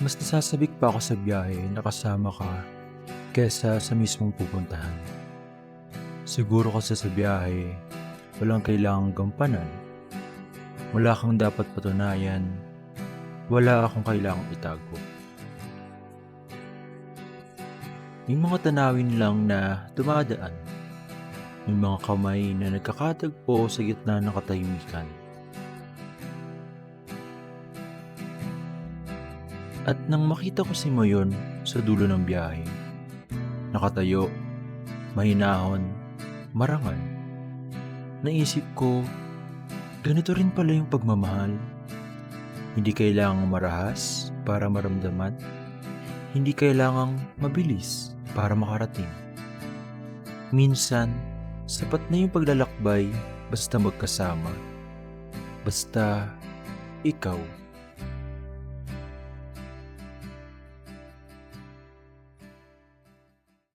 Mas nasasabik pa ako sa biyahe na kasama ka kesa sa mismong pupuntahan. Siguro kasi sa biyahe, walang kailangang gampanan, wala kang dapat patunayan, wala akong kailangang itago. May mga tanawin lang na dumadaan, may mga kamay na nagkakatagpo sa gitna ng katahimikan. At nang makita ko si Mayon sa dulo ng biyahe, nakatayo, mahinahon, marangal, naisip ko, ganito rin pala yung pagmamahal. Hindi kailangang marahas para maramdaman, hindi kailangang mabilis para makarating. Minsan, sapat na yung paglalakbay basta magkasama, basta ikaw